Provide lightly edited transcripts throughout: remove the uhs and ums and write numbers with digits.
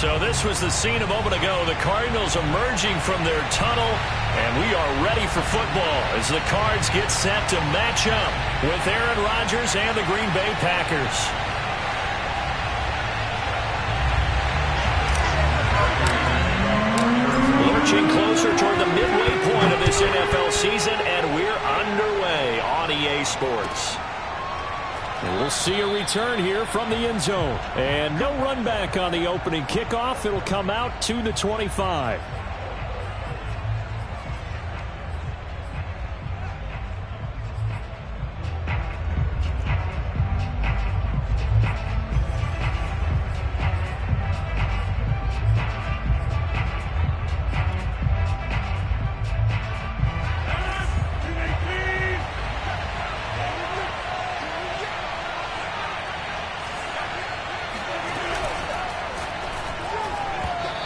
So this was the scene a moment ago. The Cardinals emerging from their tunnel, and we are ready for football as the Cards get set to match up with Aaron Rodgers and the Green Bay Packers. Lurching closer toward the midway point of this NFL season, and we're underway on EA Sports. And we'll see a return here from the end zone. And no run back on the opening kickoff. It'll come out to the 25.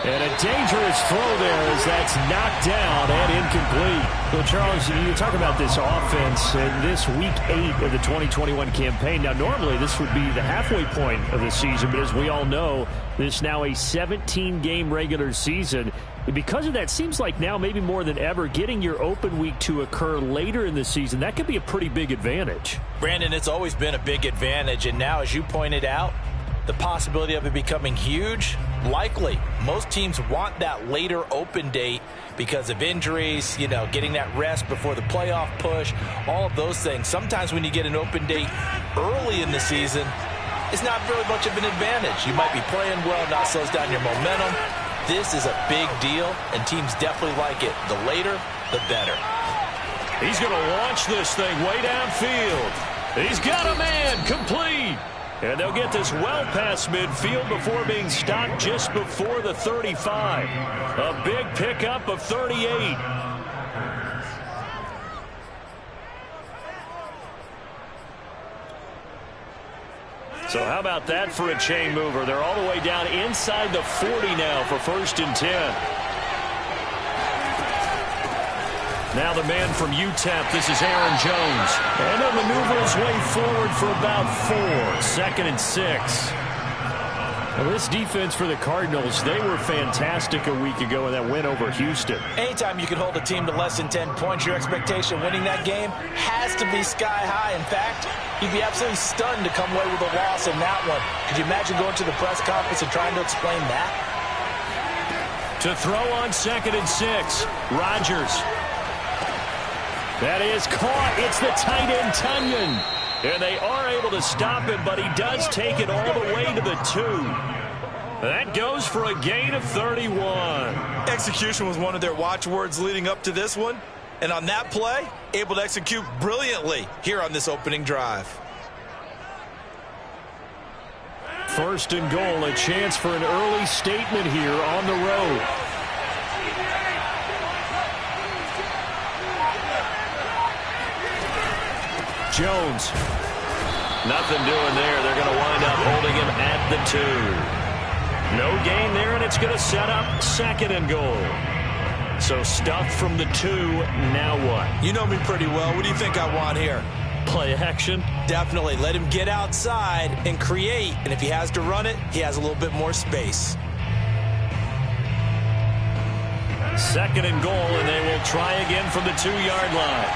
And a dangerous throw there as that's knocked down and incomplete. Well, Charles, you talk about this offense in this Week 8 of the 2021 campaign. Now, normally this would be the halfway point of the season, but as we all know, this is now a 17-game regular season. And because of that, seems like now maybe more than ever, getting your open week to occur later in the season, that could be a pretty big advantage. Brandon, it's always been a big advantage, and now, as you pointed out, the possibility of it becoming huge, likely. Most teams want that later open date because of injuries, getting that rest before the playoff push, all of those things. Sometimes when you get an open date early in the season, it's not really much of an advantage. You might be playing well, not slows down your momentum. This is a big deal, and teams definitely like it. The later, the better. He's going to launch this thing way downfield. He's got a man, complete. And they'll get this well past midfield before being stopped just before the 35. A big pickup of 38. So how about that for a chain mover? They're all the way down inside the 40 now for 1st and 10. Now the man from UTEP, this is Aaron Jones. And he'll maneuver his way forward for about 4. 2nd and 6. Well, this defense for the Cardinals, they were fantastic a week ago in that win over Houston. Anytime you can hold a team to less than 10 points, your expectation winning that game has to be sky high. In fact, you'd be absolutely stunned to come away with a loss in that one. Could you imagine going to the press conference and trying to explain that? To throw on 2nd and 6, Rodgers. That is caught. It's the tight end, Tunyon. And they are able to stop him, but he does take it all the way to the 2. That goes for a gain of 31. Execution was one of their watchwords leading up to this one. And on that play, able to execute brilliantly here on this opening drive. 1st and goal, a chance for an early statement here on the road. Jones. Nothing doing there. They're going to wind up holding him at the 2. No gain there, and it's going to set up 2nd and goal. So stuffed from the 2. Now what? You know me pretty well. What do you think I want here? Play action? Definitely. Let him get outside and create. And if he has to run it, he has a little bit more space. 2nd and goal, and they will try again from the 2-yard line.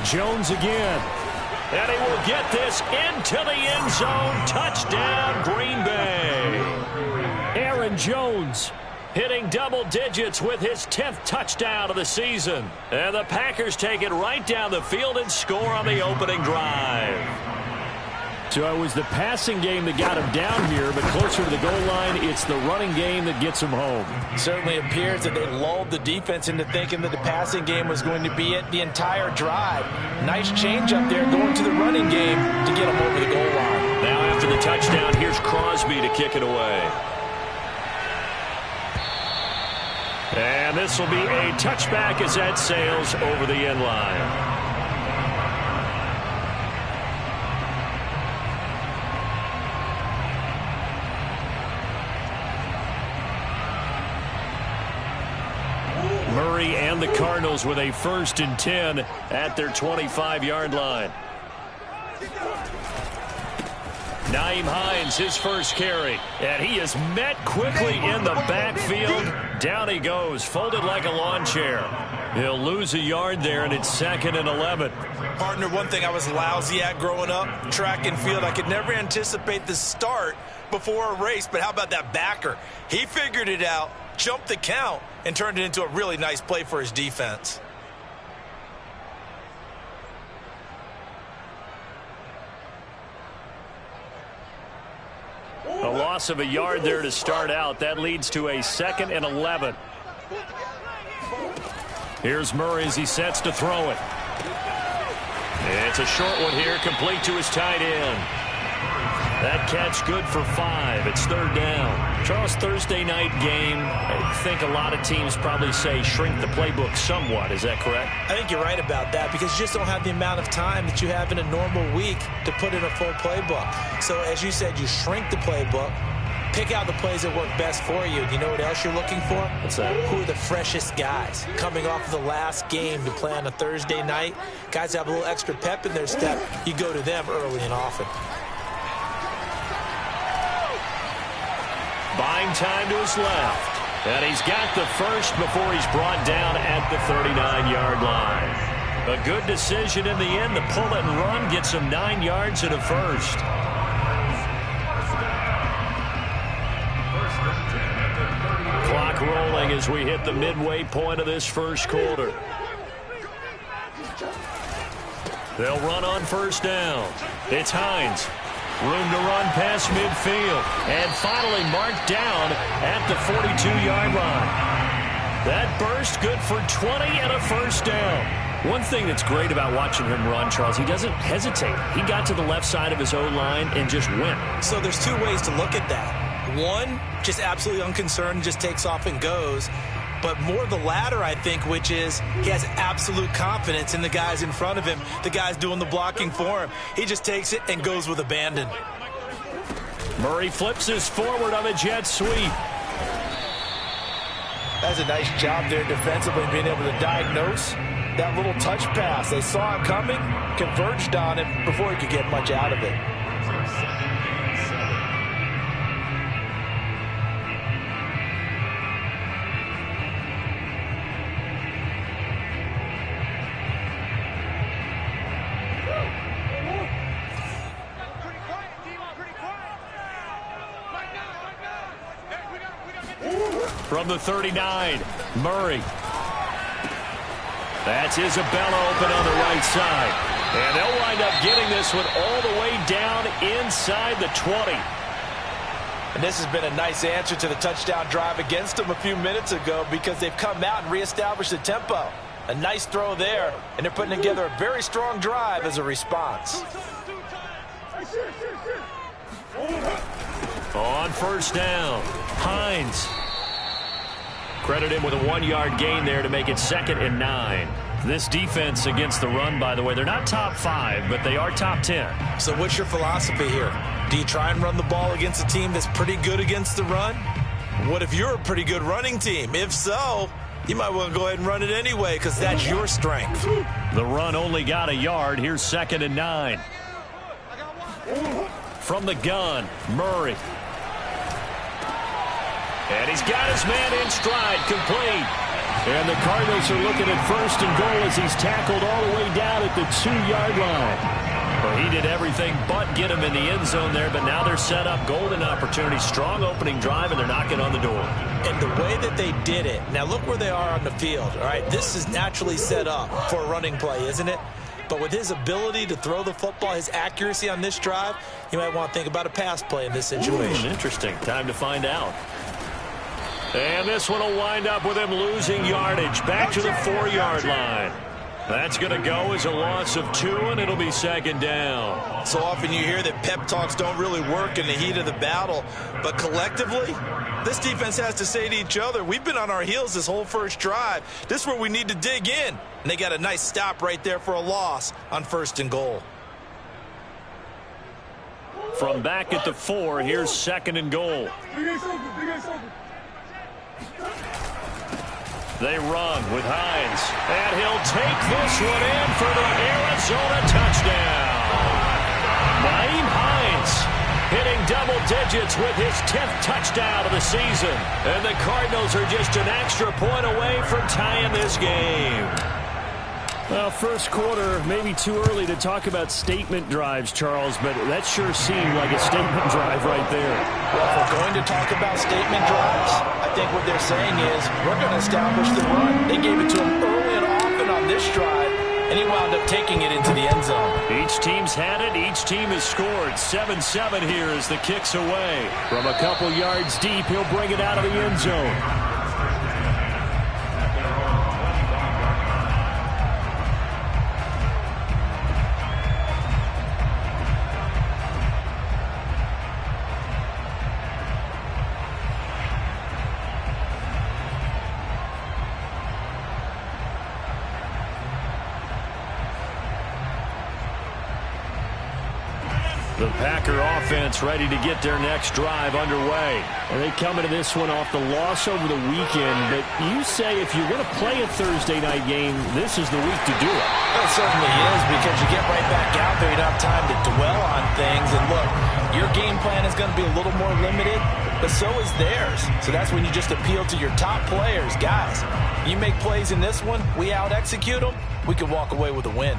Jones again. And he will get this into the end zone. Touchdown, Green Bay. Aaron Jones hitting double digits with his 10th touchdown of the season. And the Packers take it right down the field and score on the opening drive. So it was the passing game that got him down here, but closer to the goal line, it's the running game that gets him home. It certainly appears that they lulled the defense into thinking that the passing game was going to be it the entire drive. Nice change up there going to the running game to get him over the goal line. Now after the touchdown, here's Crosby to kick it away. And this will be a touchback as that sails over the end line. Murray and the Cardinals with a 1st and 10 at their 25-yard line. Nyheim Hines, his first carry. And he is met quickly in the backfield. Down he goes, folded like a lawn chair. He'll lose a yard there, and it's 2nd and 11. Partner, one thing I was lousy at growing up, track and field. I could never anticipate the start before a race, but how about that backer? He figured it out, jumped the count, and turned it into a really nice play for his defense. A loss of a yard there to start out. That leads to a 2nd and 11. Here's Murray as he sets to throw it. It's a short one here, complete to his tight end. That catch good for 5. It's 3rd down. Charles, Thursday night game, I think a lot of teams probably say shrink the playbook somewhat. Is that correct? I think you're right about that because you just don't have the amount of time that you have in a normal week to put in a full playbook. So as you said, you shrink the playbook, pick out the plays that work best for you. You know what else you're looking for? What's that? Who are the freshest guys coming off of the last game to play on a Thursday night? Guys have a little extra pep in their step. You go to them early and often. Buying time to his left. And he's got the first before he's brought down at the 39-yard line. A good decision in the end to pull it and run, get some 9 yards and a first. Clock rolling as we hit the midway point of this first quarter. They'll run on 1st down. It's Hines. Room to run past midfield. And finally marked down at the 42-yard line. That burst good for 20 and a 1st down. One thing that's great about watching him run, Charles, he doesn't hesitate. He got to the left side of his O-line and just went. So there's 2 ways to look at that. One, just absolutely unconcerned, just takes off and goes. But more the latter, I think, which is he has absolute confidence in the guys in front of him, the guys doing the blocking for him. He just takes it and goes with abandon. Murray flips his forward on a jet sweep. That's a nice job there defensively, being able to diagnose that little touch pass. They saw it coming, converged on it before he could get much out of it. From the 39, Murray. That's Isabella open on the right side. And they'll wind up getting this one all the way down inside the 20. And this has been a nice answer to the touchdown drive against them a few minutes ago because they've come out and reestablished the tempo. A nice throw there, and they're putting together a very strong drive as a response. On 1st down, Hines. Credit him with a 1-yard gain there to make it 2nd and 9. This defense against the run, by the way, they're not top 5, but they are top 10. So what's your philosophy here? Do you try and run the ball against a team that's pretty good against the run? What if you're a pretty good running team? If so, you might want to go ahead and run it anyway because that's your strength. The run only got a yard. Here's 2nd and 9. From the gun, Murray. And he's got his man in stride, complete. And the Cardinals are looking at 1st and goal as he's tackled all the way down at the 2-yard line. Well, he did everything but get him in the end zone there, but now they're set up. Golden opportunity, strong opening drive, and they're knocking on the door. And the way that they did it, now look where they are on the field. All right, this is naturally set up for a running play, isn't it? But with his ability to throw the football, his accuracy on this drive, you might want to think about a pass play in this situation. Interesting. Time to find out. And this one will wind up with him losing yardage back to the 4-yard line. That's going to go as a loss of 2, and it'll be 2nd down. So often you hear that pep talks don't really work in the heat of the battle, but collectively, this defense has to say to each other, we've been on our heels this whole first drive. This is where we need to dig in. And they got a nice stop right there for a loss on 1st and goal. From back at the 4, here's 2nd and goal. They run with Hines, and he'll take this one in for the Arizona touchdown. Nyheim Hines digits with his 10th touchdown of the season. And the Cardinals are just an extra point away from tying this game. Well, first quarter, maybe too early to talk about statement drives, Charles, but that sure seemed like a statement drive right there. Well, if we're going to talk about statement drives, I think what they're saying is we're going to establish the run. They gave it to him early and often on this drive, and he wound up taking it into the end zone. Each team's had it. Each team has scored. 7-7 here as the kick's away. From a couple yards deep, he'll bring it out of the end zone. The Packer offense ready to get their next drive underway. And they come into this one off the loss over the weekend, but you say if you're going to play a Thursday night game, this is the week to do it. It certainly is, because you get right back out there. You don't have time to dwell on things. And look, your game plan is going to be a little more limited, but so is theirs. So that's when you just appeal to your top players. Guys, you make plays in this one, we out-execute them, we can walk away with a win.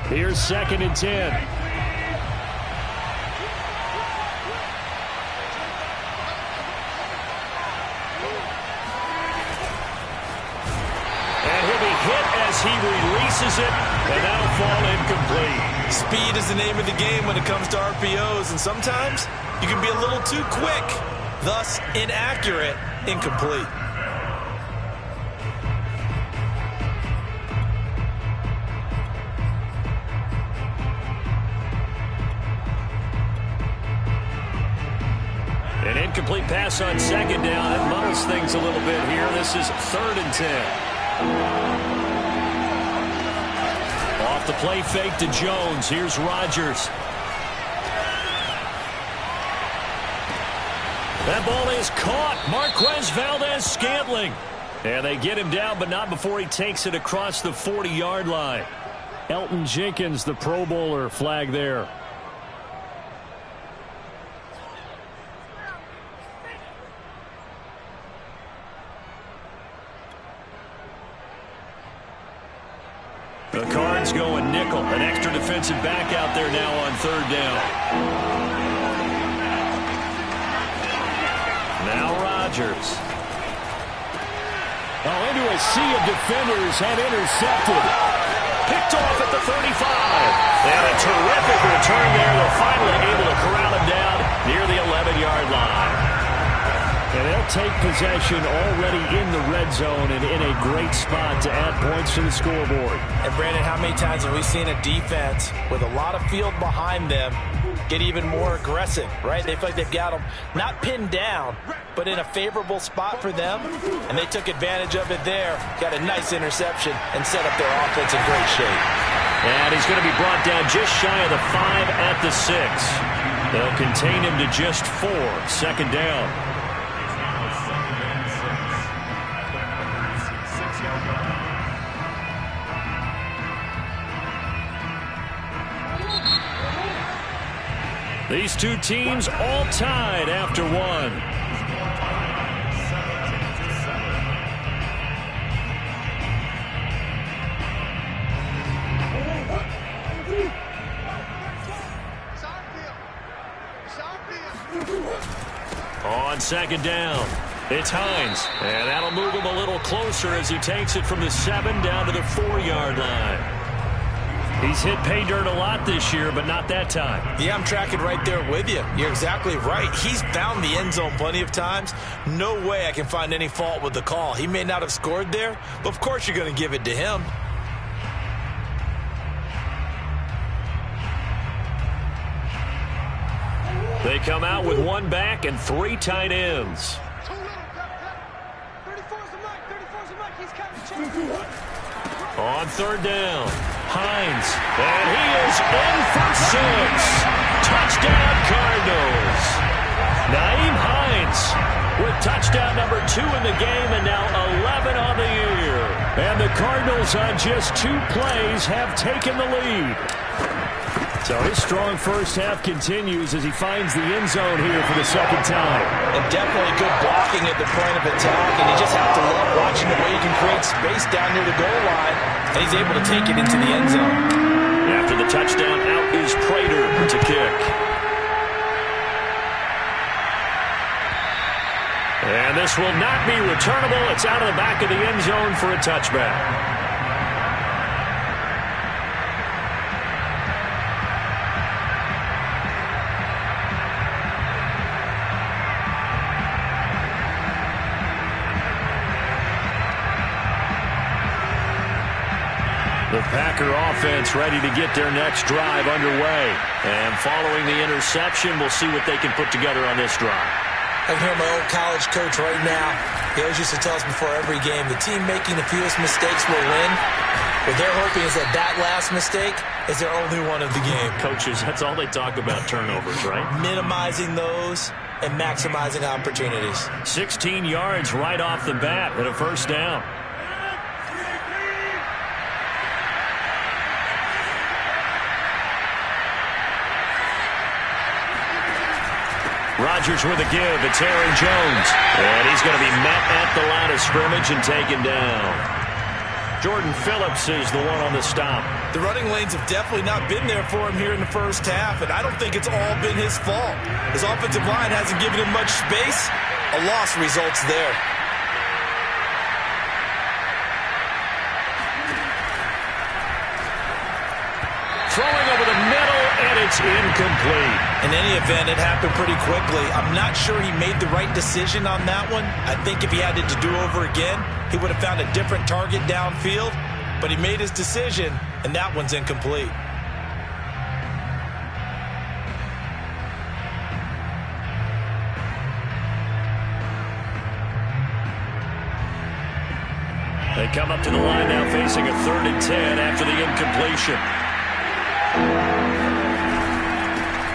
Here's 2nd and 10. And he'll be hit as he releases it, and that'll fall incomplete. Speed is the name of the game when it comes to RPOs, and sometimes you can be a little too quick, thus inaccurate, incomplete. An incomplete pass on 2nd down. It muddles things a little bit here. This is 3rd and 10. Off the play fake to Jones. Here's Rodgers. That ball is caught. Marquez Valdes-Scantling. And they get him down, but not before he takes it across the 40-yard line. Elton Jenkins, the Pro Bowler, flag there. The Cards going nickel. An extra defensive back out there now on 3rd down. Now Rodgers. Oh, into a sea of defenders and intercepted. Picked off at the 35. And a terrific return there. They're finally able to corral him down near the 11-yard line. And they'll take possession already in the red zone and in a great spot to add points to the scoreboard. And Brandon, how many times have we seen a defense with a lot of field behind them get even more aggressive, right? They feel like they've got them not pinned down, but in a favorable spot for them, and they took advantage of it there. Got a nice interception and set up their offense in great shape. And he's going to be brought down just shy of the 5 at the 6. They'll contain him to just 4. 2nd down. These two teams all tied after 1. On 2nd down, it's Hines. And that'll move him a little closer as he takes it from the 7 down to the 4-yard line. He's hit pay dirt a lot this year, but not that time. Yeah, I'm tracking right there with you. You're exactly right. He's found the end zone plenty of times. No way I can find any fault with the call. He may not have scored there, but of course you're going to give it to him. They come out with 1 back and 3 tight ends. On 3rd down, Hines, and he is in for 6. Touchdown, Cardinals. Nyheim Hines with touchdown number 2 in the game, and now 11 on the year. And the Cardinals on just 2 plays have taken the lead. So his strong first half continues as he finds the end zone here for the second time. And definitely good blocking at the point of attack, and you just have to love watching the way he can create space down near the goal line, and he's able to take it into the end zone. After the touchdown, out is Prater to kick. And this will not be returnable. It's out of the back of the end zone for a touchback. The Packer offense ready to get their next drive underway. And following the interception, we'll see what they can put together on this drive. I can hear my old college coach right now. He always used to tell us before every game, the team making the fewest mistakes will win. What they're hoping is that last mistake is their only one of the game. Coaches, that's all they talk about, turnovers, right? Minimizing those and maximizing opportunities. 16 yards right off the bat and a first down. Rodgers with a give. It's Aaron Jones. And he's going to be met at the line of scrimmage and taken down. Jordan Phillips is the one on the stop. The running lanes have definitely not been there for him here in the first half, and I don't think it's all been his fault. His offensive line hasn't given him much space. A loss results there. Throwing over the middle, and it's incomplete. In any event, it happened pretty quickly. I'm not sure he made the right decision on that one. I think if he had it to do over again, he would have found a different target downfield. But he made his decision, and that one's incomplete. They come up to the line now facing a 3rd and 10 after the incompletion.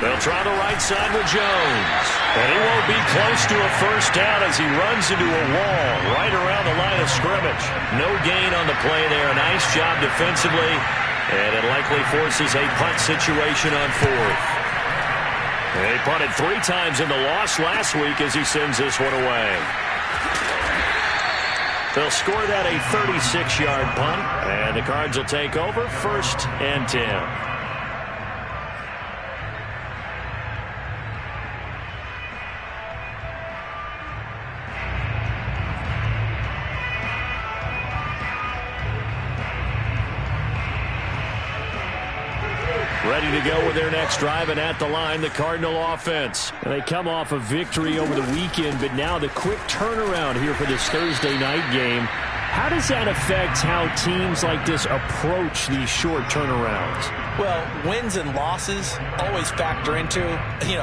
They'll try the right side with Jones. And he won't be close to a first down as he runs into a wall right around the line of scrimmage. No gain on the play there. Nice job defensively. And it likely forces a punt situation on 4th. They punted 3 times in the loss last week as he sends this one away. They'll score that a 36-yard punt. And the Cards will take over 1st and 10. Ready to go with their next drive, and at the line, the Cardinal offense. And they come off a victory over the weekend, but now the quick turnaround here for this Thursday night game. How does that affect how teams like this approach these short turnarounds? Well, wins and losses always factor into,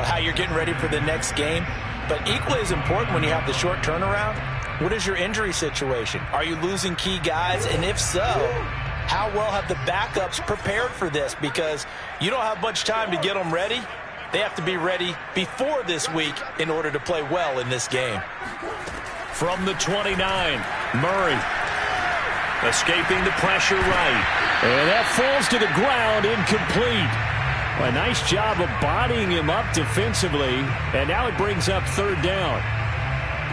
how you're getting ready for the next game. But equally as important when you have the short turnaround, what is your injury situation? Are you losing key guys? And if so, how well have the backups prepared for this? Because you don't have much time to get them ready. They have to be ready before this week in order to play well in this game. From the 29, Murray escaping the pressure right. And that falls to the ground, incomplete. A nice job of bodying him up defensively. And now it brings up 3rd down.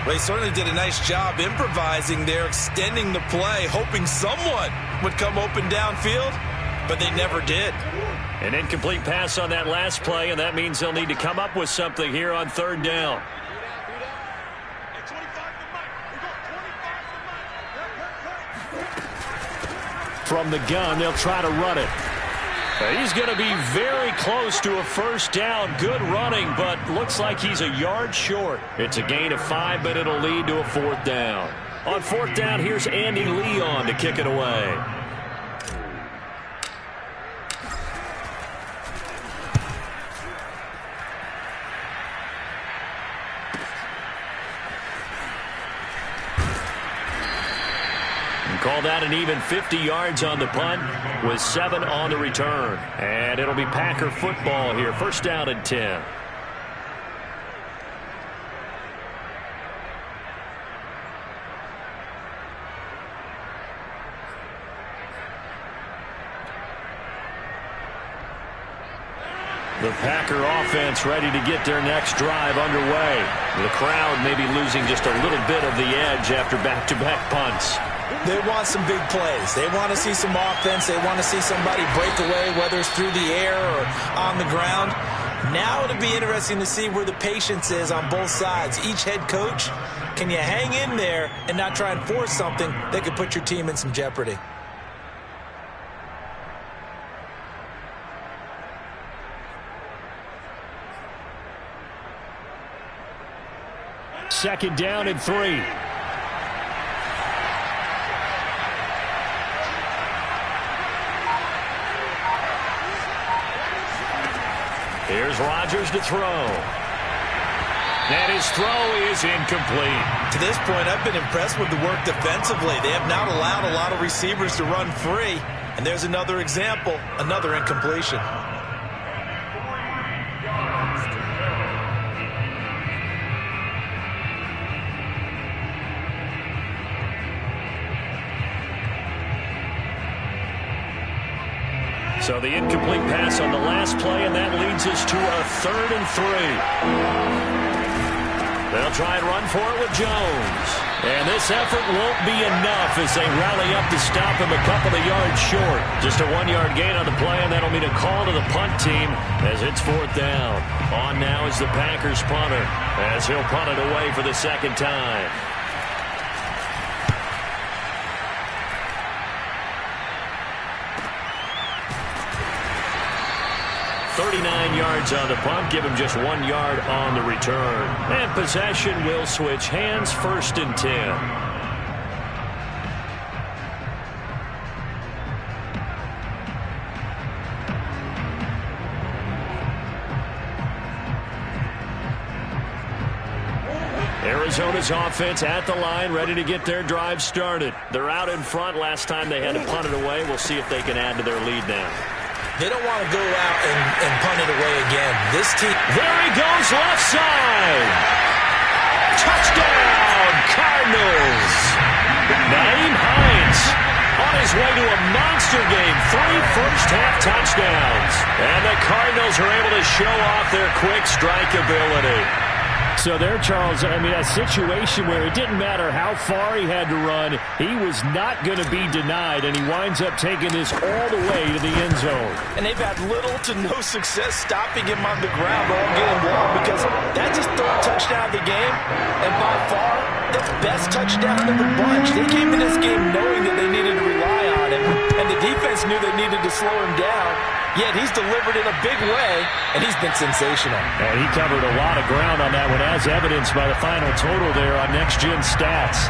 They certainly did a nice job improvising there, extending the play, hoping someone would come open downfield, but they never did. An incomplete pass on that last play, and that means they'll need to come up with something here on 3rd down. From the gun, they'll try to run it. He's going to be very close to a first down. Good running, but looks like he's a yard short. It's a gain of 5, but it'll lead to a 4th down. On 4th down, here's Andy Leon to kick it away. Call that an even 50 yards on the punt with 7 on the return. And it'll be Packer football here. 1st down and 10. The Packer offense ready to get their next drive underway. The crowd may be losing just a little bit of the edge after back-to-back punts. They want some big plays. They want to see some offense. They want to see somebody break away, whether it's through the air or on the ground. Now it'll be interesting to see where the patience is on both sides. Each head coach, can you hang in there and not try and force something that could put your team in some jeopardy? Second down and 3. Here's Rodgers to throw. And his throw is incomplete. To this point, I've been impressed with the work defensively. They have not allowed a lot of receivers to run free. And there's another example, another incompletion. So the incomplete pass on the last play, and that leads us to a 3rd and 3. They'll try and run for it with Jones. And this effort won't be enough as they rally up to stop him a couple of yards short. Just a 1-yard gain on the play, and that'll mean a call to the punt team as it's 4th down. On now is the Packers punter as he'll punt it away for the second time. 39 yards on the punt, give him just 1 yard on the return. And possession will switch hands, 1st and 10. Arizona's offense at the line, ready to get their drive started. They're out in front. Last time they had to punt it away. We'll see if they can add to their lead now. They don't want to go out and punt it away again. This team... There he goes, left side. Touchdown, Cardinals. Nyheim Hines on his way to a monster game. 3 first-half touchdowns. And the Cardinals are able to show off their quick strike ability. So there, Charles, I mean, a situation where it didn't matter how far he had to run, he was not going to be denied, and he winds up taking this all the way to the end zone. And they've had little to no success stopping him on the ground all game long because that's his 3rd touchdown of the game, and by far the best touchdown of the bunch. They came in this game knowing that they needed to rely on him, and the defense knew they needed to slow him down. Yet he's delivered in a big way, and he's been sensational. And he covered a lot of ground on that one, as evidenced by the final total there on Next Gen Stats.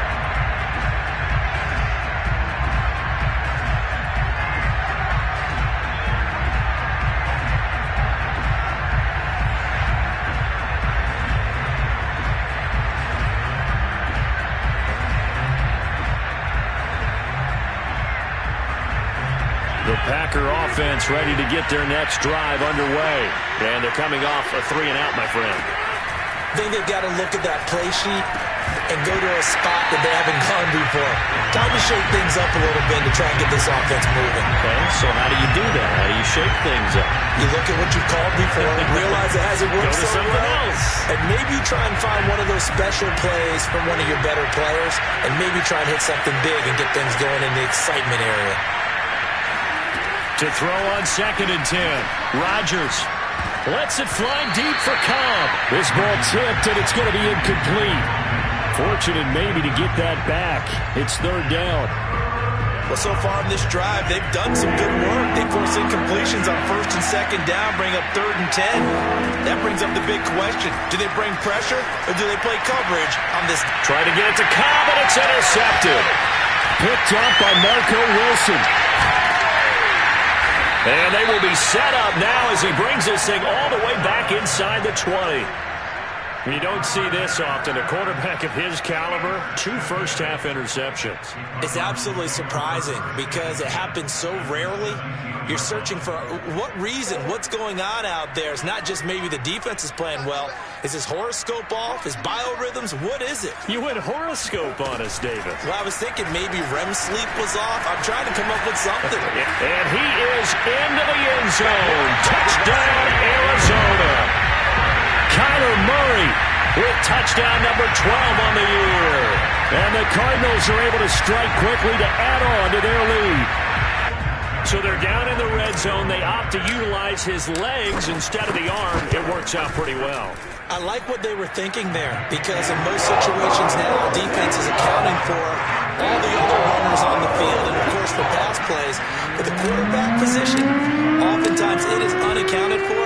The Packer offense ready to get their next drive underway. And they're coming off a 3-and-out, my friend. I think they've got to look at that play sheet and go to a spot that they haven't gone before. Time to shake things up a little bit to try and get this offense moving. Okay, so how do you do that? How do you shake things up? You look at what you've called before, realize it hasn't worked so well, and maybe try and find one of those special plays from one of your better players, and maybe try and hit something big and get things going in the excitement area. To throw on 2nd and 10. Rodgers lets it fly deep for Cobb. This ball tipped, and it's going to be incomplete. Fortunate maybe to get that back. It's 3rd down. Well, so far in this drive, they've done some good work. They force incompletions on 1st and 2nd down, bring up 3rd and 10. That brings up the big question. Do they bring pressure, or do they play coverage on this? Try to get it to Cobb, and it's intercepted. Picked up by Marco Wilson. And they will be set up now as he brings this thing all the way back inside the 20. You don't see this often. A quarterback of his caliber, 2 first-half interceptions. It's absolutely surprising because it happens so rarely. You're searching for what reason, what's going on out there. It's not just maybe the defense is playing well. Is his horoscope off? His biorhythms? What is it? You went horoscope on us, David. Well, I was thinking maybe REM sleep was off. I'm trying to come up with something. And he is into the end zone. Touchdown, Arizona. Kyler Murray with touchdown number 12 on the year. And the Cardinals are able to strike quickly to add on to their lead. So they're down in the red zone. They opt to utilize his legs instead of the arm. It works out pretty well. I like what they were thinking there because in most situations now, defense is accounting for all the other runners on the field and, of course, for pass plays. But the quarterback position, oftentimes it is unaccounted for.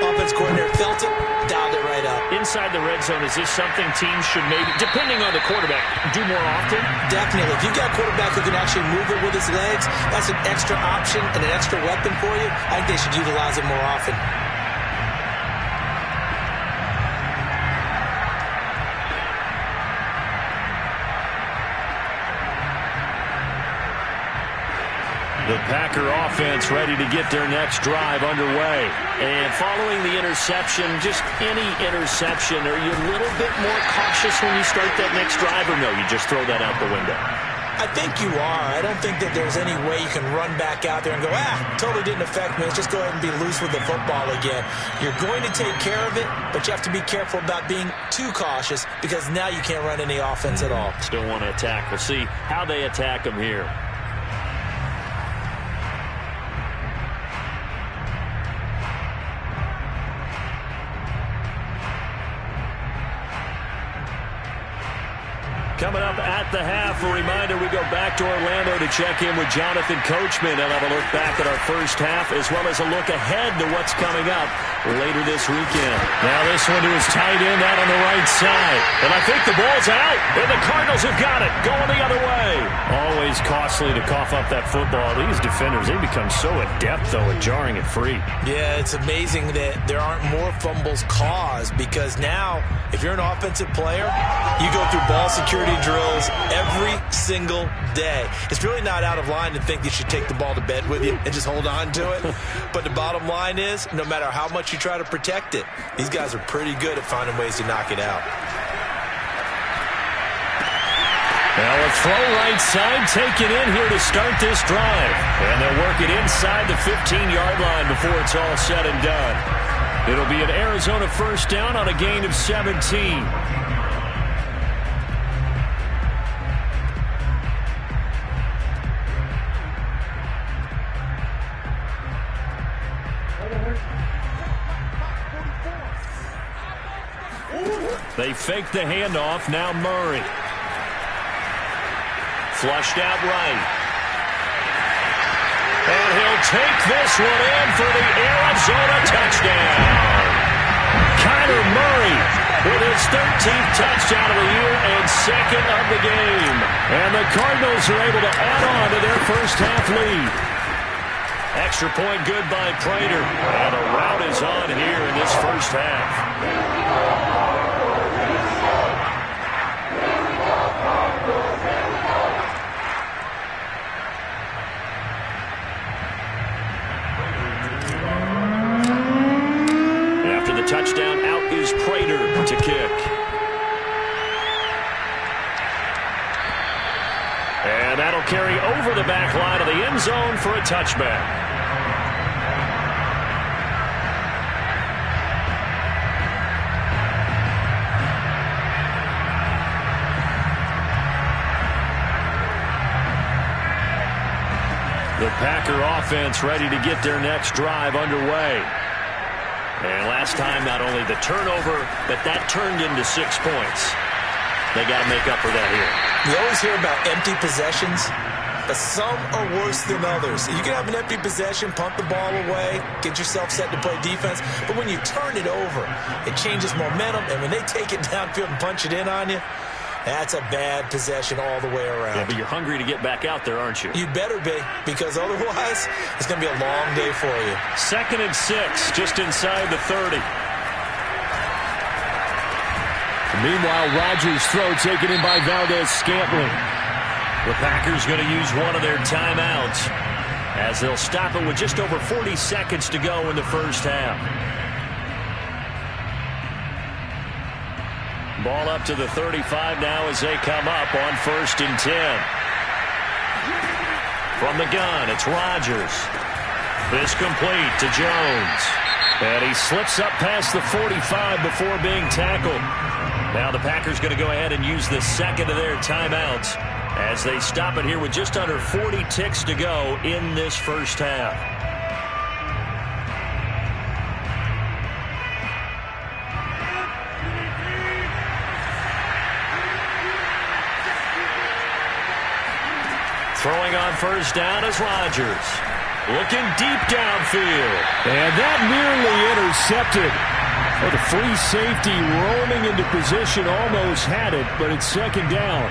Offense coordinator felt it, dialed it right up. Inside the red zone, is this something teams should maybe, depending on the quarterback, do more often? Definitely. If you've got a quarterback who can actually move it with his legs, that's an extra option and an extra weapon for you. I think they should utilize it more often. The Packer offense ready to get their next drive underway. And following the interception, just any interception, are you a little bit more cautious when you start that next drive, or no, you just throw that out the window? I think you are. I don't think that there's any way you can run back out there and go, totally didn't affect me. Let's just go ahead and be loose with the football again. You're going to take care of it, but you have to be careful about being too cautious because now you can't run any offense at all. Still want to attack. We'll see how they attack them here. Coming up at the half, a reminder, we go back to Orlando to check in with Jonathan Coachman and have a look back at our first half as well as a look ahead to what's coming up later this weekend. Now this one to his tight end out on the right side. And I think the ball's out, and the Cardinals have got it, going the other way. Always costly to cough up that football. These defenders, they become so adept, though, at jarring it free. Yeah, it's amazing that there aren't more fumbles caused because now, if you're an offensive player, you go through ball security drills every single day. It's really not out of line to think you should take the ball to bed with you and just hold on to it. But the bottom line is, no matter how much you try to protect it, these guys are pretty good at finding ways to knock it out. Now a throw right side taken in here to start this drive. And they'll work it inside the 15-yard line before it's all said and done. It'll be an Arizona first down on a gain of 17. They fake the handoff. Now Murray. Flushed out right. And he'll take this one in for the Arizona touchdown. Kyler Murray with his 13th touchdown of the year and second of the game. And the Cardinals are able to add on to their first half lead. Extra point good by Prater. And a rout is on here in this first half. Touchdown, out is Prater to kick. And that'll carry over the back line of the end zone for a touchback. The Packer offense ready to get their next drive underway. And last time, not only the turnover, but that turned into 6 points. They got to make up for that here. You always hear about empty possessions, but some are worse than others. You can have an empty possession, pump the ball away, get yourself set to play defense, but when you turn it over, it changes momentum, and when they take it downfield and punch it in on you, that's a bad possession all the way around. Yeah, but you're hungry to get back out there, aren't you? You better be, because otherwise, it's going to be a long day for you. 2nd and 6, just inside the 30. Meanwhile, Rodgers' throw taken in by Valdez-Scantling. The Packers going to use one of their timeouts as they'll stop it with just over 40 seconds to go in the first half. Ball up to the 35 now as they come up on 1st and 10. From the gun, it's Rodgers. This complete to Jones. And he slips up past the 45 before being tackled. Now the Packers going to go ahead and use the second of their timeouts as they stop it here with just under 40 ticks to go in this first half. Throwing on first down is Rodgers. Looking deep downfield. And that nearly intercepted. Oh, the free safety roaming into position almost had it, but it's second down.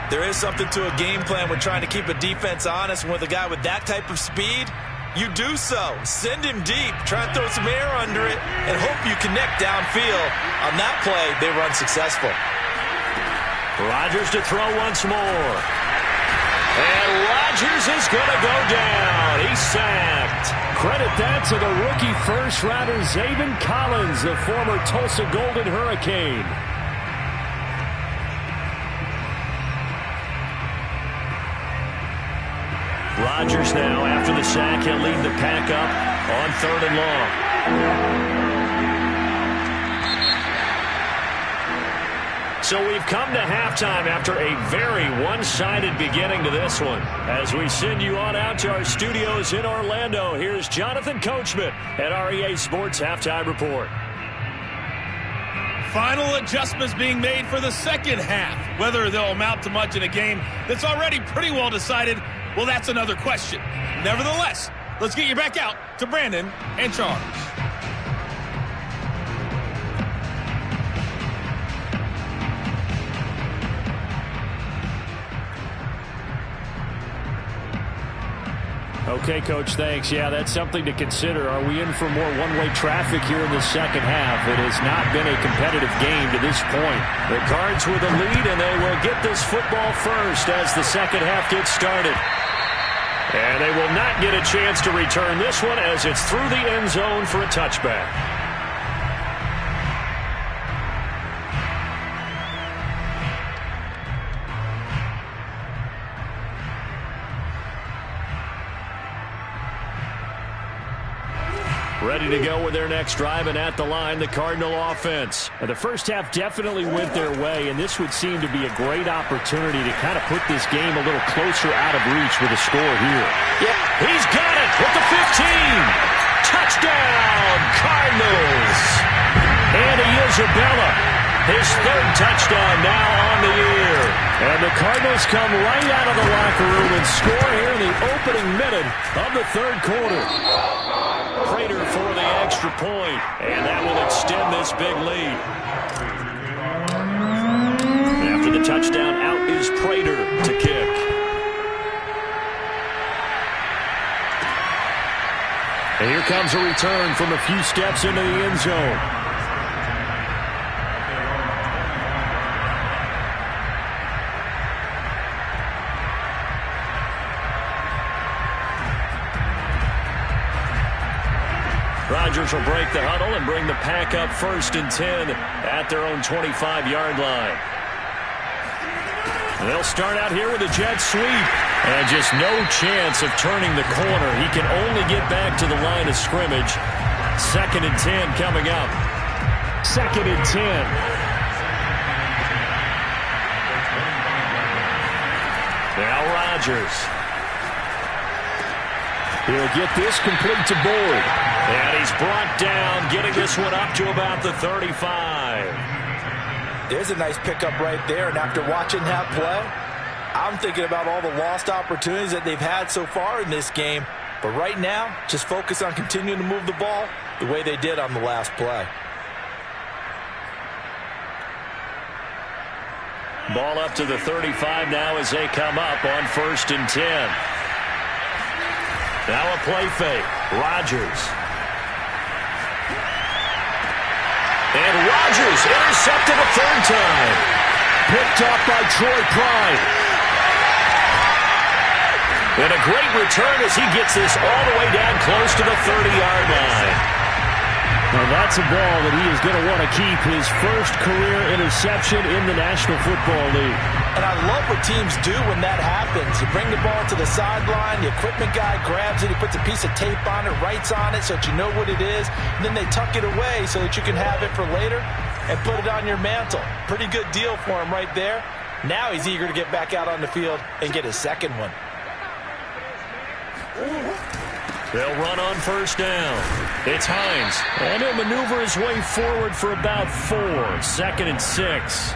There is something to a game plan with trying to keep a defense honest. And with a guy with that type of speed, you do so. Send him deep. Try and throw some air under it and hope you connect downfield. On that play, they run successful. Rodgers to throw once more. And Rodgers is going to go down. He's sacked. Credit that to the rookie first-rounder Zaven Collins, the former Tulsa Golden Hurricane. Rodgers now, after the sack, he'll lead the pack up on 3rd and long. So we've come to halftime after a very one-sided beginning to this one. As we send you on out to our studios in Orlando, here's Jonathan Coachman at REA Sports Halftime Report. Final adjustments being made for the second half. Whether they'll amount to much in a game that's already pretty well decided, well, that's another question. Nevertheless, let's get you back out to Brandon and Charles. Okay, Coach, thanks. Yeah, that's something to consider. Are we in for more one-way traffic here in the second half? It has not been a competitive game to this point. The Cards with a lead, and they will get this football first as the second half gets started. And they will not get a chance to return this one as it's through the end zone for a touchback. Ready to go with their next drive, and at the line, the Cardinal offense. And the first half definitely went their way, and this would seem to be a great opportunity to kind of put this game a little closer out of reach with a score here. Yep, he's got it with the 15. Touchdown, Cardinals. And Isabella, his 3rd touchdown now on the year. And the Cardinals come right out of the locker room and score here in the opening minute of the 3rd quarter. Prater for the extra point, and that will extend this big lead. After the touchdown, out is Prater to kick. And here comes a return from a few steps into the end zone. Rodgers will break the huddle and bring the pack up 1st and 10 at their own 25-yard line. They'll start out here with a jet sweep. And just no chance of turning the corner. He can only get back to the line of scrimmage. 2nd and 10 coming up. 2nd and 10. Now Rodgers. He'll get this complete to Boyd. And he's brought down, getting this one up to about the 35. There's a nice pickup right there, and after watching that play, I'm thinking about all the lost opportunities that they've had so far in this game. But right now, just focus on continuing to move the ball the way they did on the last play. Ball up to the 35 now as they come up on 1st and 10. Now a play fake. Rodgers. And Rodgers Rodgers intercepted a third time. Picked off by Troy Pride. And a great return as he gets this all the way down close to the 30-yard line. Now that's a ball that he is going to want to keep, his first career interception in the National Football League. And I love what teams do when that happens. You bring the ball to the sideline, the equipment guy grabs it, he puts a piece of tape on it, writes on it so that you know what it is, and then they tuck it away so that you can have it for later and put it on your mantle. Pretty good deal for him right there. Now he's eager to get back out on the field and get his second one. They'll run on first down. It's Hines. And he'll maneuver his way forward for about 4. 2nd and 6.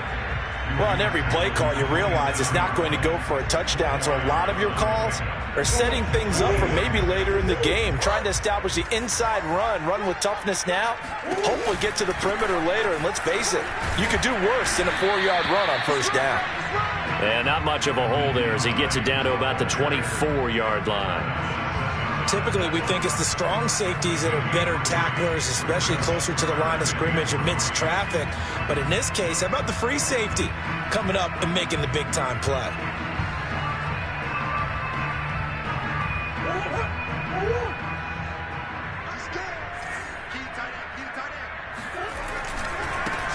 Well, on every play call, you realize it's not going to go for a touchdown. So a lot of your calls are setting things up for maybe later in the game, trying to establish the inside run with toughness now, hopefully get to the perimeter later. And let's face it, you could do worse than a 4-yard run on first down. And not much of a hole there as he gets it down to about the 24-yard line. Typically, we think it's the strong safeties that are better tacklers, especially closer to the line of scrimmage amidst traffic. But in this case, how about the free safety coming up and making the big-time play?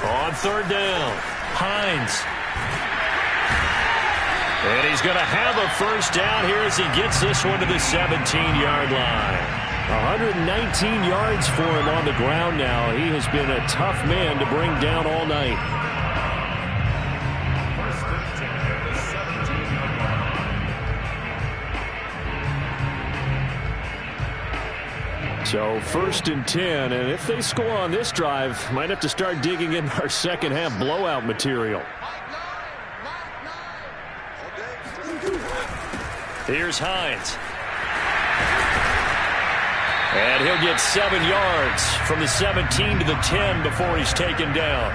On third down, Hines. And he's going to have a first down here as he gets this one to the 17-yard line. 119 yards for him on the ground now. He has been a tough man to bring down all night. So 1st and 10, and if they score on this drive, might have to start digging in our second half blowout material. Here's Hines. And he'll get 7 yards from the 17 to the 10 before he's taken down.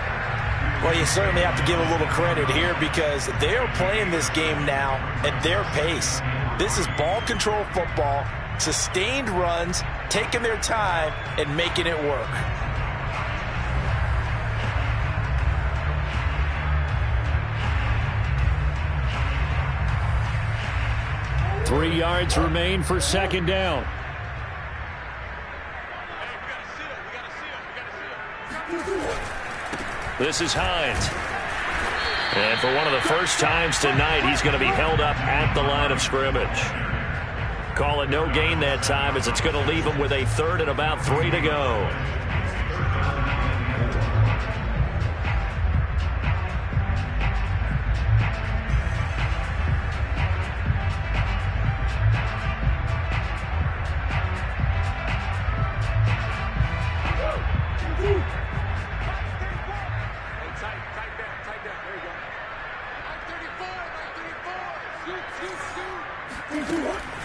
Well, you certainly have to give a little credit here because they are playing this game now at their pace. This is ball control football, sustained runs, taking their time and making it work. Three yards remain for second down. This is Hines. And for one of the first times tonight, he's going to be held up at the line of scrimmage. Call it no gain that time as it's going to leave him with a 3rd and about 3 to go.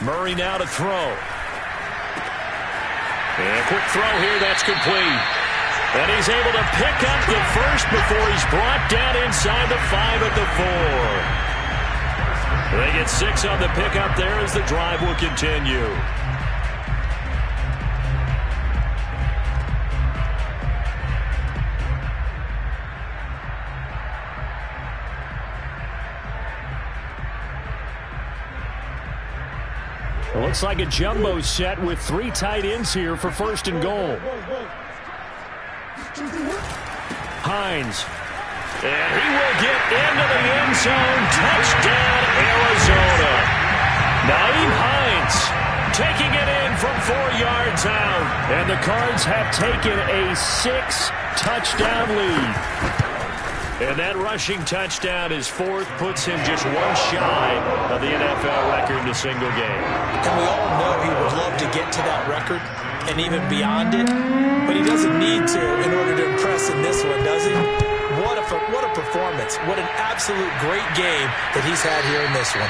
Murray now to throw. And a quick throw here, that's complete. And he's able to pick up the first before he's brought down inside the 5 at the 4. They get 6 on the pickup there as the drive will continue. Looks like a jumbo set with 3 tight ends here for 1st and goal. Hines. And he will get into the end zone. Touchdown, Arizona. Nyheim Hines taking it in from 4 yards out. And the Cards have taken a 6-touchdown lead. And that rushing touchdown, his 4th, puts him just 1 shy of the NFL record in a single game. And we all know he would love to get to that record and even beyond it, but he doesn't need to in order to impress in this one, does he? What a performance. What an absolute great game that he's had here in this one.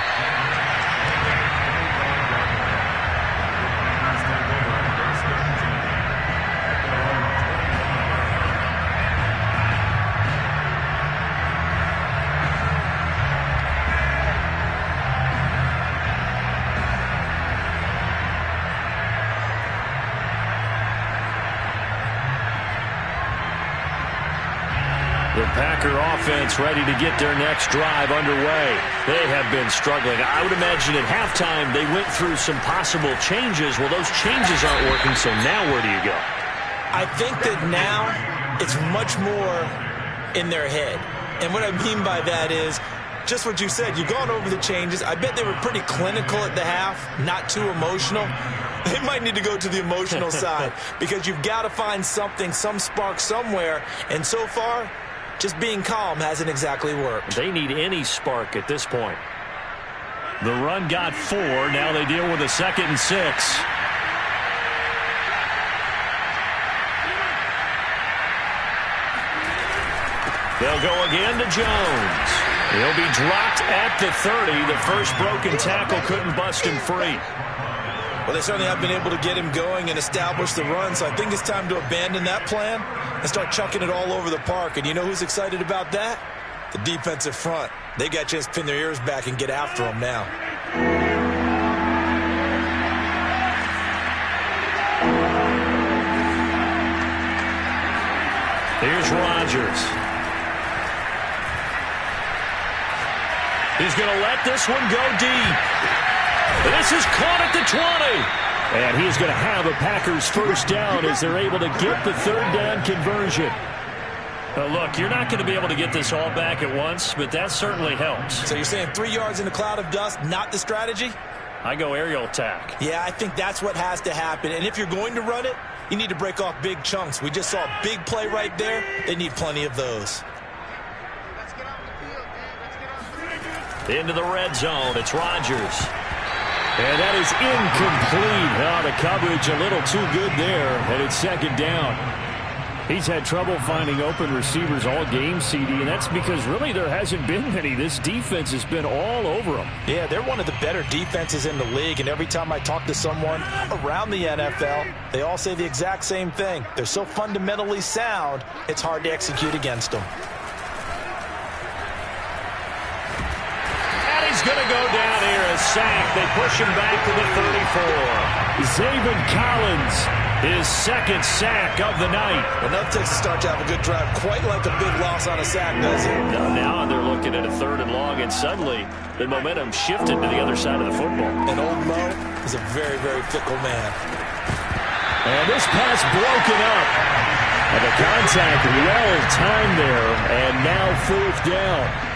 Packer offense ready to get their next drive underway. They have been struggling. I would imagine at halftime they went through some possible changes. Well, those changes aren't working, so now where do you go? I think that now it's much more in their head. And what I mean by that is just what you said. You've gone over the changes. I bet they were pretty clinical at the half, not too emotional. They might need to go to the emotional side because you've got to find something, some spark somewhere. And so far, just being calm hasn't exactly worked. They need any spark at this point. The run got 4. Now they deal with a 2nd and 6. They'll go again to Jones. He'll be dropped at the 30. The first broken tackle couldn't bust him free. Well, they certainly have been able to get him going and establish the run, so I think it's time to abandon that plan and start chucking it all over the park. And you know who's excited about that? The defensive front. They got a chance to pin their ears back and get after him now. Here's Rodgers. He's going to let this one go deep. This is caught at the 20. And he's going to have a Packers first down as they're able to get the third down conversion. Look, you're not going to be able to get this all back at once, but that certainly helps. So you're saying 3 yards in a cloud of dust, not the strategy? I go aerial attack. Yeah, I think that's what has to happen. And if you're going to run it, you need to break off big chunks. We just saw a big play right there. They need plenty of those. Into the red zone. It's Rodgers. And that is incomplete. The coverage a little too good there, and it's 2nd down. He's had trouble finding open receivers all game, CD, and that's because really there hasn't been many. This defense has been all over them. Yeah, they're one of the better defenses in the league, and every time I talk to someone around the NFL, they all say the exact same thing. They're so fundamentally sound, it's hard to execute against them. He's going to go down here, a sack. They push him back to the 34. Zaven Collins, his 2nd sack of the night. Well, enough takes to start to have a good drive. Quite like a big loss on a sack, does it? Now they're looking at a 3rd and long, and suddenly the momentum shifted to the other side of the football. And old Mo is a very, very fickle man. And this pass broken up. And the contact well timed there, and now 4th down.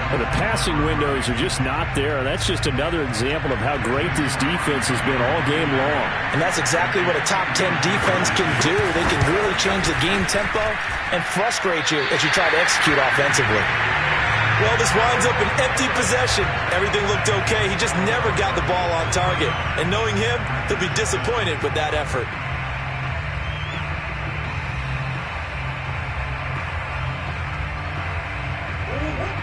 Well, the passing windows are just not there. That's just another example of how great this defense has been all game long. And that's exactly what a top 10 defense can do. They can really change the game tempo and frustrate you as you try to execute offensively. Well, this winds up an empty possession. Everything looked okay. He just never got the ball on target. And knowing him, he'll be disappointed with that effort.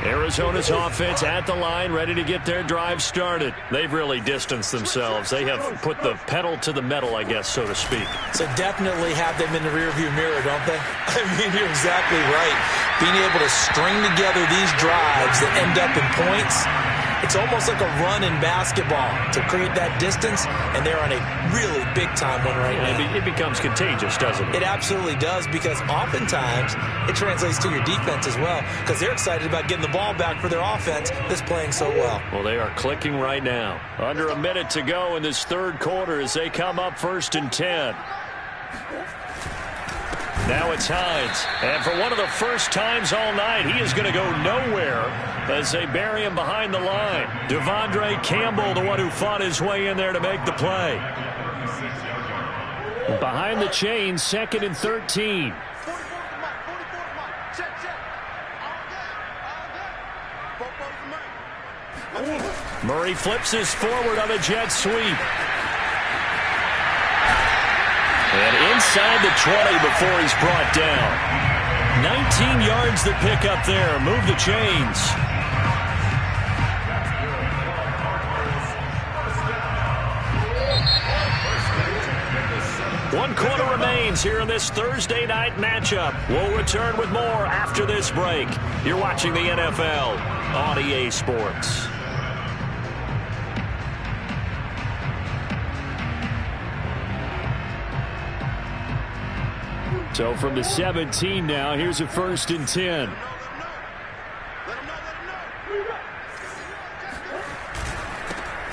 Arizona's offense at the line, ready to get their drive started. They've really distanced themselves. They have put the pedal to the metal, I guess, so to speak. So definitely have them in the rearview mirror, don't they? I mean, you're exactly right. Being able to string together these drives that end up in points, it's almost like a run in basketball to create that distance, and they're on a really big-time one right now. It becomes contagious, doesn't it? It absolutely does, because oftentimes it translates to your defense as well, because they're excited about getting the ball back for their offense that's playing so well. Well, they are clicking right now. Under a minute to go in this 3rd quarter as they come up 1st and 10. Now it's Hines, and for one of the first times all night, he is going to go nowhere as they bury him behind the line. Devondre Campbell, the one who fought his way in there to make the play. Behind the chains, 2nd and 13. Murray flips this forward on a jet sweep. And inside the 20 before he's brought down. 19 yards the pick up there. Move the chains. One quarter remains here in this Thursday night matchup. We'll return with more after this break. You're watching the NFL on EA Sports. So from the 17 now, here's a 1st and 10.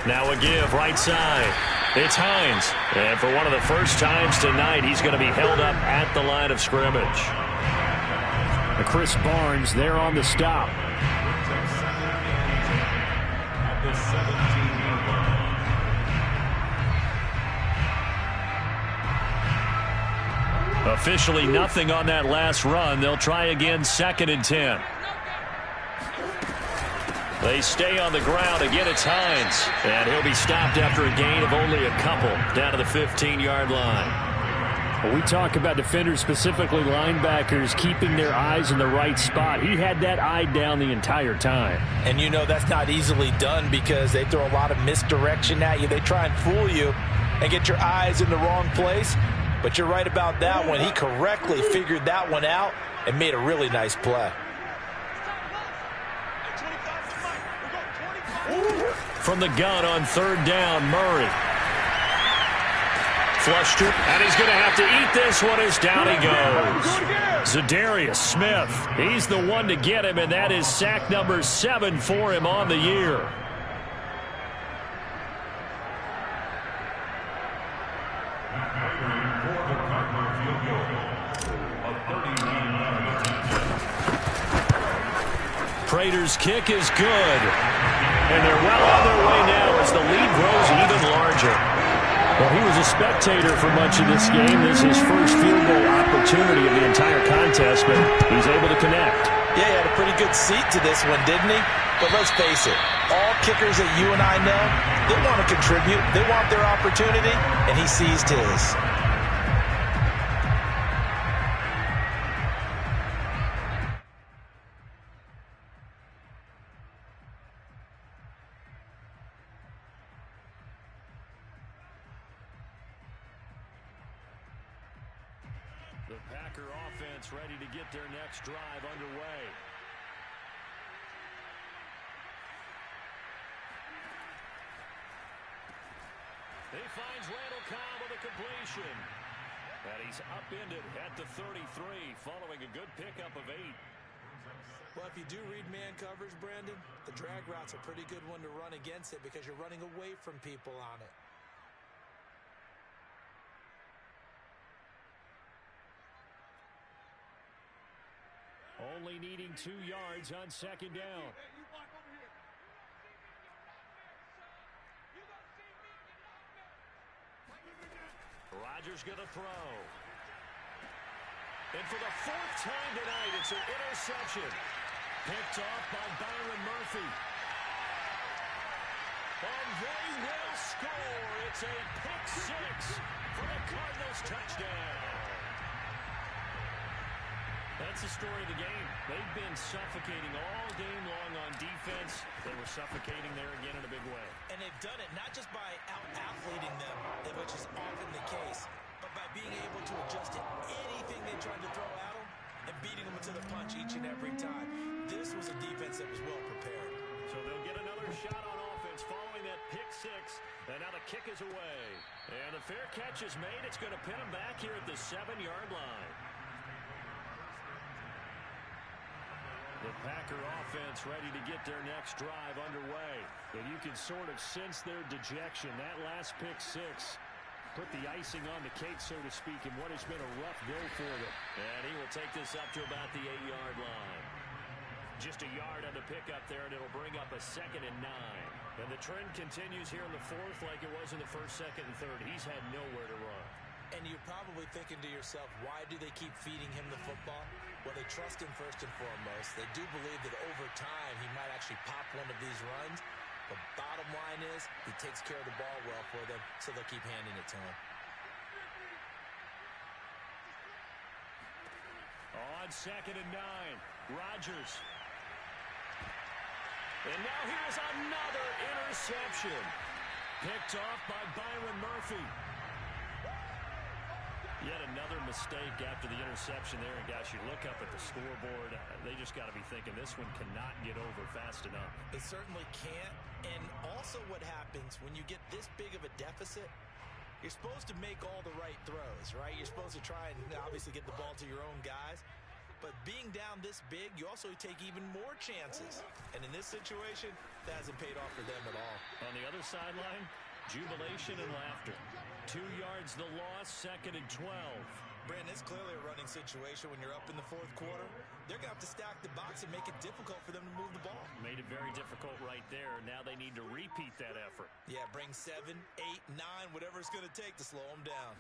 Now a give right side. It's Hines. And for one of the first times tonight, he's going to be held up at the line of scrimmage. Chris Barnes there on the stop. Officially nothing on that last run. They'll try again 2nd and 10. They stay on the ground. Again, it's Hines. And he'll be stopped after a gain of only a couple down to the 15-yard line. Well, we talk about defenders, specifically linebackers, keeping their eyes in the right spot. He had that eye down the entire time. And you know that's not easily done because they throw a lot of misdirection at you. They try and fool you and get your eyes in the wrong place. But you're right about that one. He correctly figured that one out and made a really nice play. From the gun on 3rd down, Murray. Flushed it, and he's going to have to eat this one as down he goes. Zadarius Smith, he's the one to get him, and that is sack number 7 for him on the year. Prater's kick is good. And they're well on their way now as the lead grows even larger. Well, he was a spectator for much of this game. This is his first field goal opportunity of the entire contest, but he's able to connect. Yeah, he had a pretty good seat to this one, didn't he? But let's face it, all kickers that you and I know, they want to contribute. They want their opportunity, and he seized his. The Packer offense ready to get their next drive underway. He finds Randall Cobb with a completion. And he's upended at the 33 following a good pickup of 8. Well, if you do read man coverage, Brandon, the drag route's a pretty good one to run against it because you're running away from people on it. Only needing 2 yards on 2nd down. Rodgers going to throw. And for the 4th time tonight, it's an interception. Picked off by Byron Murphy. And they will score. It's a pick 6 for the Cardinals touchdown. That's the story of the game. They've been suffocating all game long on defense. They were suffocating there again in a big way. And they've done it not just by out-athleting them, which is often the case, but by being able to adjust to anything they tried to throw at them and beating them to the punch each and every time. This was a defense that was well prepared. So they'll get another shot on offense following that pick 6. And now the kick is away. And the fair catch is made. It's going to pin them back here at the 7-yard line. The Packer offense ready to get their next drive underway. And you can sort of sense their dejection. That last pick 6 put the icing on the cake, so to speak, in what has been a rough go for them. And he will take this up to about the 8-yard line. Just a yard on the pickup there, and it'll bring up a 2nd and 9. And the trend continues here in the 4th like it was in the 1st, 2nd, and 3rd. He's had nowhere to run. And you're probably thinking to yourself, why do they keep feeding him the football? Well, they trust him first and foremost. They do believe that over time he might actually pop one of these runs. The bottom line is he takes care of the ball well for them, so they'll keep handing it to him. On 2nd and 9, Rodgers. And now here's another interception. Picked off by Byron Murphy. Yet another mistake after the interception there. And, guys, you look up at the scoreboard. They just got to be thinking this one cannot get over fast enough. It certainly can't. And also what happens when you get this big of a deficit, you're supposed to make all the right throws, right? You're supposed to try and obviously get the ball to your own guys. But being down this big, you also take even more chances. And in this situation, that hasn't paid off for them at all. On the other sideline, jubilation and laughter. 2 yards the loss, 2nd and 12. Brandon, it's clearly a running situation when you're up in the fourth quarter. They're going to have to stack the box and make it difficult for them to move the ball. Made it very difficult right there. Now they need to repeat that effort. Yeah, bring 7, 8, 9, whatever it's going to take to slow them down.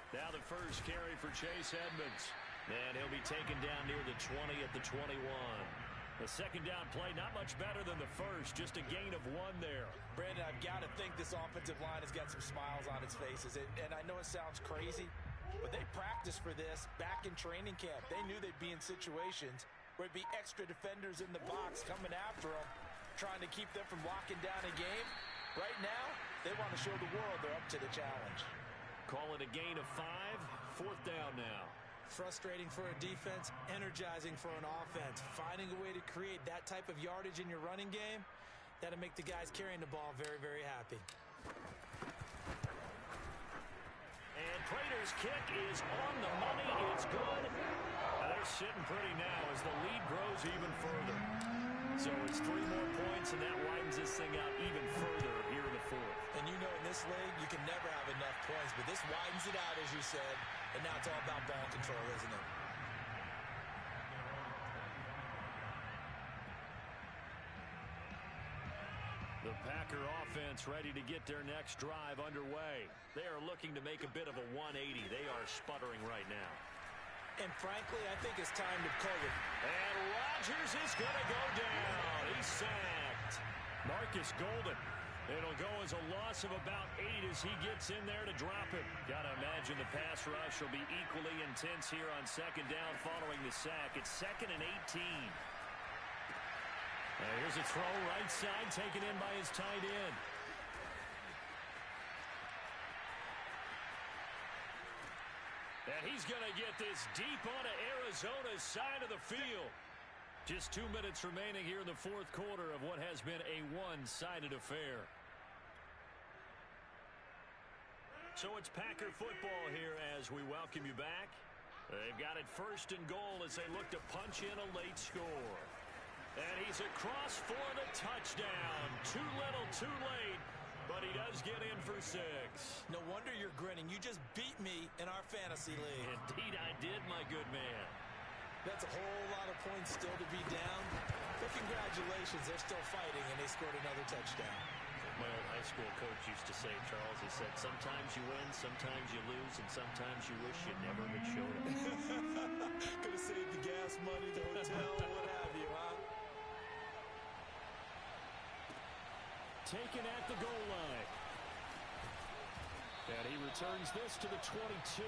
Now the first carry for Chase Edmonds. And he'll be taken down near the 20 at the 21. The second down play, not much better than the first, just a gain of 1 there. Brandon, I've got to think this offensive line has got some smiles on its faces. And I know it sounds crazy, but they practiced for this back in training camp. They knew they'd be in situations where it'd be extra defenders in the box coming after them, trying to keep them from locking down a game. Right now, they want to show the world they're up to the challenge. Call it a gain of 5, 4th down now. Frustrating for a defense, energizing for an offense. Finding a way to create that type of yardage in your running game, that'll make the guys carrying the ball very, very happy. And Prater's kick is on the money. It's good. Now they're sitting pretty now as the lead grows even further. So it's 3 more points, and that widens this thing out even further here in the fourth. And you know in this league, you can never have enough points, but this widens it out, as you said, and now it's all about ball control, isn't it? The Packer offense ready to get their next drive underway. They are looking to make a bit of a 180. They are sputtering right now. And frankly, I think it's time to call it. And Rodgers is going to go down. He's sacked. Marcus Golden. It'll go as a loss of about 8 as he gets in there to drop him. Got to imagine the pass rush will be equally intense here on 2nd down following the sack. It's 2nd and 18. Here's a throw right side taken in by his tight end. And he's going to get this deep onto Arizona's side of the field. Just 2 minutes remaining here in the fourth quarter of what has been a one-sided affair. So it's Packer football here as we welcome you back. They've got it 1st and goal as they look to punch in a late score. And he's across for the touchdown. Too little, too late. But he does get in for 6. No wonder you're grinning. You just beat me in our fantasy league. Indeed I did, my good man. That's a whole lot of points still to be down. But congratulations, they're still fighting, and they scored another touchdown. My old high school coach used to say, Charles, he said, sometimes you win, sometimes you lose, and sometimes you wish you never had showed up. Could have saved the gas money, the hotel, what have you, huh? Taken at the goal line. And he returns this to the 22.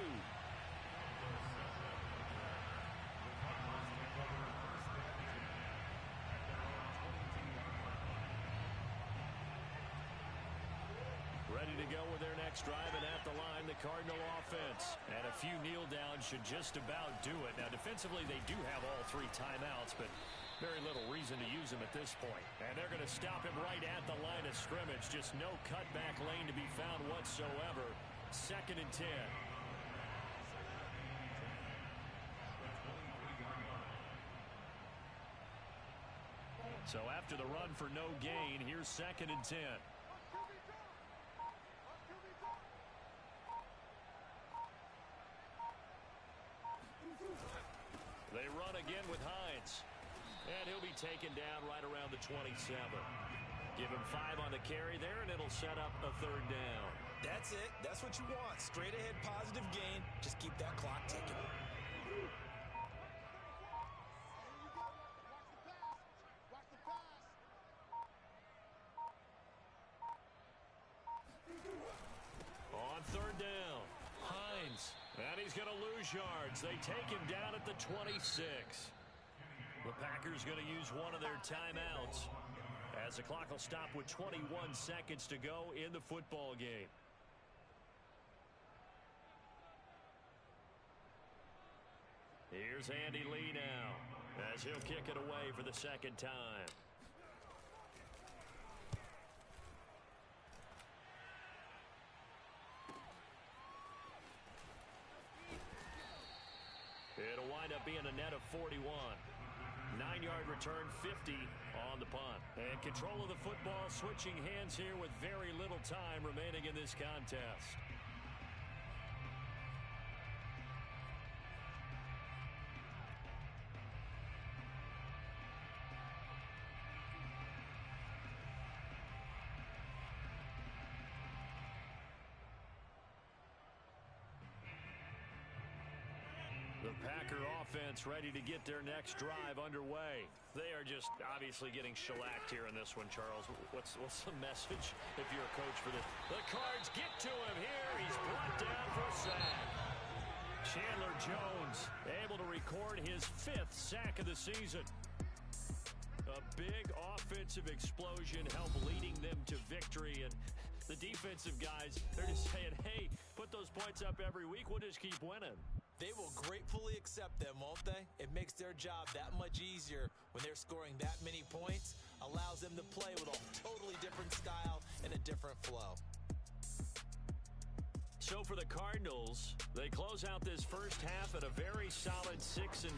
Ready to go with their next drive, and at the line, the Cardinal offense. And a few kneel downs should just about do it. Now, defensively, they do have all 3 timeouts, but very little reason to use them at this point. And they're going to stop him right at the line of scrimmage. Just no cutback lane to be found whatsoever. 2nd and 10. So after the run for no gain, here's 2nd and 10. They run again with Hines. And he'll be taken down right around the 27. Give him 5 on the carry there, and it'll set up a 3rd down. That's it. That's what you want. Straight ahead positive gain. Just keep that clock ticking. On 3rd down, Hines. And he's going to lose yards. They take him down at the 26. The Packers going to use one of their timeouts as the clock will stop with 21 seconds to go in the football game. Here's Andy Lee now as he'll kick it away for the 2nd time. and a net of 41. 9-yard return, 50 on the punt. And control of the football, switching hands here with very little time remaining in this contest. The Packer offense ready to get their next drive underway. They are just obviously getting shellacked here in this one, Charles. What's the message if you're a coach for this? The Cards get to him here. He's brought down for a sack. Chandler Jones able to record his 5th sack of the season. A big offensive explosion helped leading them to victory. And the defensive guys, they're just saying, hey, put those points up every week. We'll just keep winning. They will gratefully accept them, won't they? It makes their job that much easier when they're scoring that many points. Allows them to play with a totally different style and a different flow. So for the Cardinals, they close out this first half at a very solid 6-2.